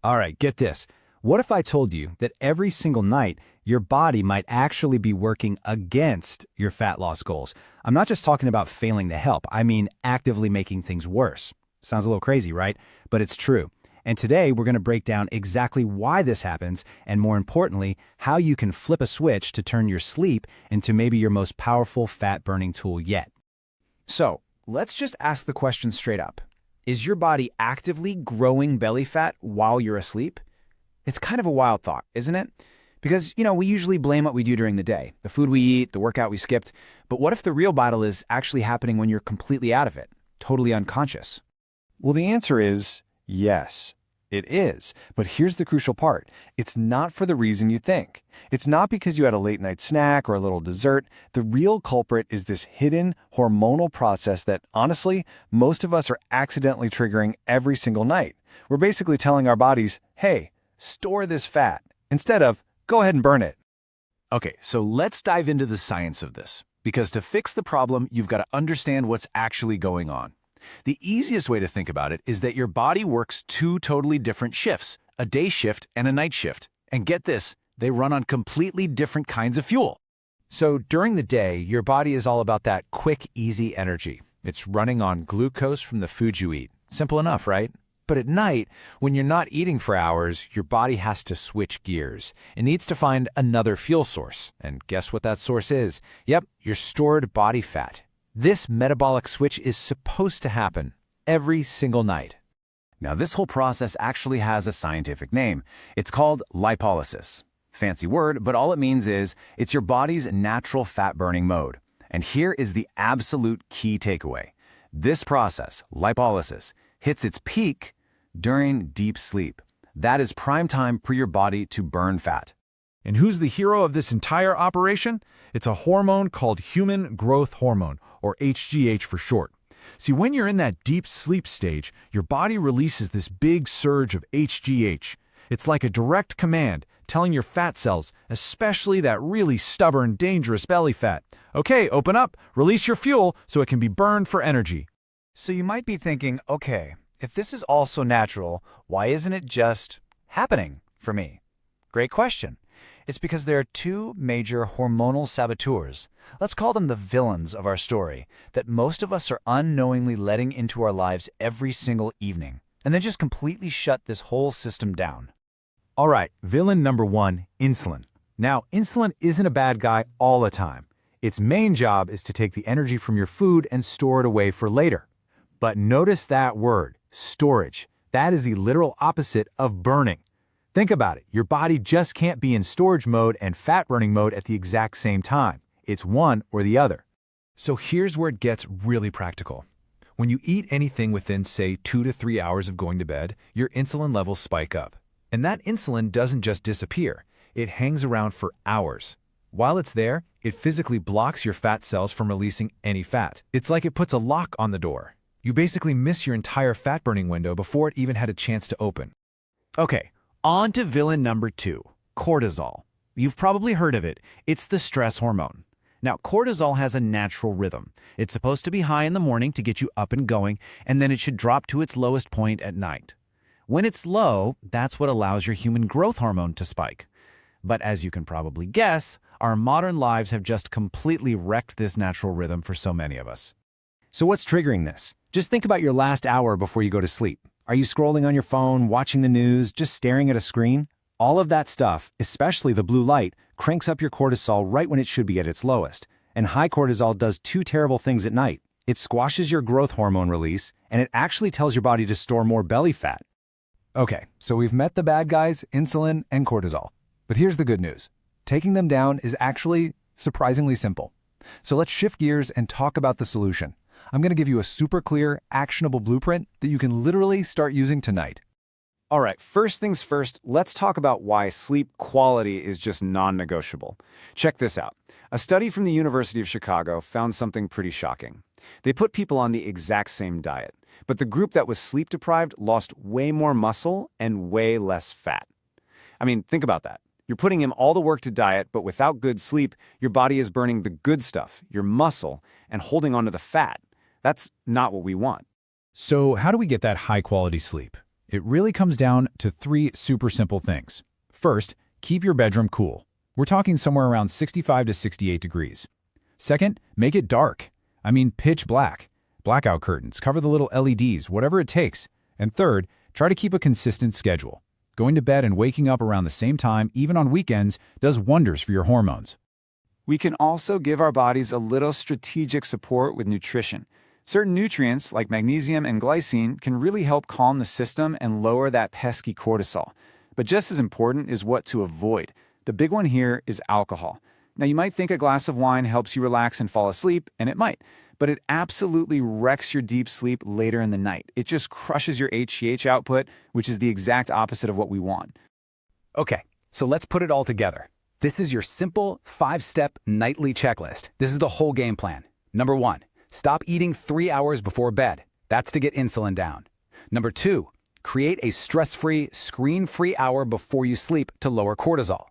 All right, get this. What if I told you that every single night, your body might actually be working against your fat loss goals? I'm not just talking about failing to help. I mean actively making things worse. Sounds a little crazy, right? But it's true. And today, we're going to break down exactly why this happens, and more importantly, how you can flip a switch to turn your sleep into maybe your most powerful fat-burning tool yet. So, let's just ask the question straight up. Is your body actively growing belly fat while you're asleep? It's kind of a wild thought, isn't it? Because, we usually blame what we do during the day, the food we eat, the workout we skipped. But what if the real battle is actually happening when you're completely out of it, totally unconscious? Well, the answer is yes. It is, but here's the crucial part. It's not for the reason you think. It's not because you had a late-night snack or a little dessert. The real culprit is this hidden hormonal process that, honestly, most of us are accidentally triggering every single night. We're basically telling our bodies, hey, store this fat, instead of, go ahead and burn it. Okay, so let's dive into the science of this. Because to fix the problem, you've got to understand what's actually going on. The easiest way to think about it is that your body works two totally different shifts, a day shift and a night shift. And get this, they run on completely different kinds of fuel. So during the day, your body is all about that quick, easy energy. It's running on glucose from the food you eat. Simple enough, right? But at night, when you're not eating for hours, your body has to switch gears. It needs to find another fuel source. And guess what that source is? Yep, your stored body fat. This metabolic switch is supposed to happen every single night. Now, this whole process actually has a scientific name. It's called lipolysis. Fancy word, but all it means is it's your body's natural fat-burning mode. And here is the absolute key takeaway. This process, lipolysis, hits its peak during deep sleep. That is prime time for your body to burn fat. And who's the hero of this entire operation? It's a hormone called human growth hormone, or HGH for short. See, when you're in that deep sleep stage, your body releases this big surge of HGH. It's like a direct command telling your fat cells, especially that really stubborn, dangerous belly fat, okay, open up, release your fuel so it can be burned for energy. So you might be thinking, okay, if this is all so natural, why isn't it just happening for me? Great question. It's because there are two major hormonal saboteurs, let's call them the villains of our story, that most of us are unknowingly letting into our lives every single evening, and then just completely shut this whole system down. All right, villain number one, insulin. Now, insulin isn't a bad guy all the time. Its main job is to take the energy from your food and store it away for later. But notice that word, storage. That is the literal opposite of burning. Think about it. Your body just can't be in storage mode and fat-burning mode at the exact same time. It's one or the other. So here's where it gets really practical. When you eat anything within, say, 2 to 3 hours of going to bed, your insulin levels spike up. And that insulin doesn't just disappear. It hangs around for hours. While it's there, it physically blocks your fat cells from releasing any fat. It's like it puts a lock on the door. You basically miss your entire fat-burning window before it even had a chance to open. Okay, on to villain number two, cortisol. You've probably heard of it. It's the stress hormone. Now, cortisol has a natural rhythm. It's supposed to be high in the morning to get you up and going, and then it should drop to its lowest point at night. When it's low, that's what allows your human growth hormone to spike. But as you can probably guess, our modern lives have just completely wrecked this natural rhythm for so many of us. So what's triggering this? Just think about your last hour before you go to sleep. Are you scrolling on your phone, watching the news, just staring at a screen? All of that stuff, especially the blue light, cranks up your cortisol right when it should be at its lowest. And high cortisol does two terrible things at night. It squashes your growth hormone release, and it actually tells your body to store more belly fat. Okay, so we've met the bad guys, insulin and cortisol. But here's the good news. Taking them down is actually surprisingly simple. So let's shift gears and talk about the solution. I'm going to give you a super clear, actionable blueprint that you can literally start using tonight. All right, first things first, let's talk about why sleep quality is just non-negotiable. Check this out. A study from the University of Chicago found something pretty shocking. They put people on the exact same diet, but the group that was sleep-deprived lost way more muscle and way less fat. I mean, think about that. You're putting in all the work to diet, but without good sleep, your body is burning the good stuff, your muscle, and holding onto the fat. That's not what we want. So how do we get that high-quality sleep? It really comes down to 3 super simple things. First, keep your bedroom cool. We're talking somewhere around 65 to 68 degrees. Second, make it dark. I mean pitch black. Blackout curtains, cover the little LEDs, whatever it takes. And third, try to keep a consistent schedule. Going to bed and waking up around the same time, even on weekends, does wonders for your hormones. We can also give our bodies a little strategic support with nutrition. Certain nutrients, like magnesium and glycine, can really help calm the system and lower that pesky cortisol. But just as important is what to avoid. The big one here is alcohol. Now, you might think a glass of wine helps you relax and fall asleep, and it might, but it absolutely wrecks your deep sleep later in the night. It just crushes your HGH output, which is the exact opposite of what we want. Okay, so let's put it all together. This is your simple 5-step nightly checklist. This is the whole game plan. Number 1, stop eating 3 hours before bed. That's to get insulin down. Number 2, create a stress-free, screen-free hour before you sleep to lower cortisol.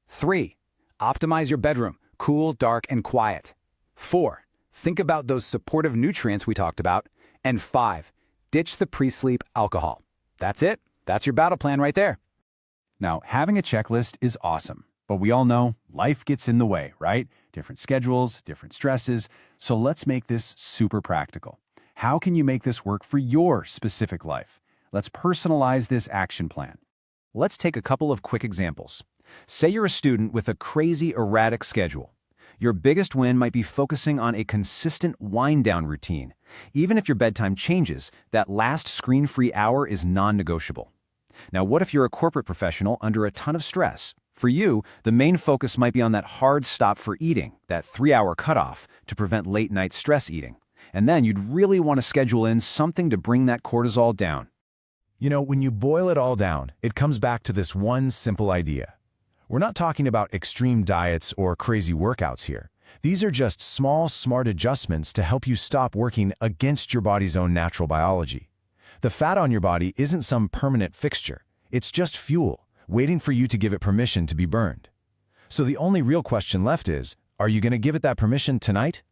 3, optimize your bedroom, cool, dark, and quiet. 4, think about those supportive nutrients we talked about. And 5, ditch the pre-sleep alcohol. That's it. That's your battle plan right there. Now, having a checklist is awesome, but we all know life gets in the way, right? Different schedules, different stresses. So let's make this super practical. How can you make this work for your specific life? Let's personalize this action plan. Let's take a couple of quick examples. Say you're a student with a crazy, erratic schedule. Your biggest win might be focusing on a consistent wind-down routine. Even if your bedtime changes, that last screen-free hour is non-negotiable. Now, what if you're a corporate professional under a ton of stress? For you, the main focus might be on that hard stop for eating, that 3-hour cutoff to prevent late-night stress eating. And then you'd really want to schedule in something to bring that cortisol down. You know, when you boil it all down, it comes back to this one simple idea. We're not talking about extreme diets or crazy workouts here. These are just small, smart adjustments to help you stop working against your body's own natural biology. The fat on your body isn't some permanent fixture. It's just fuel, waiting for you to give it permission to be burned. So the only real question left is, are you going to give it that permission tonight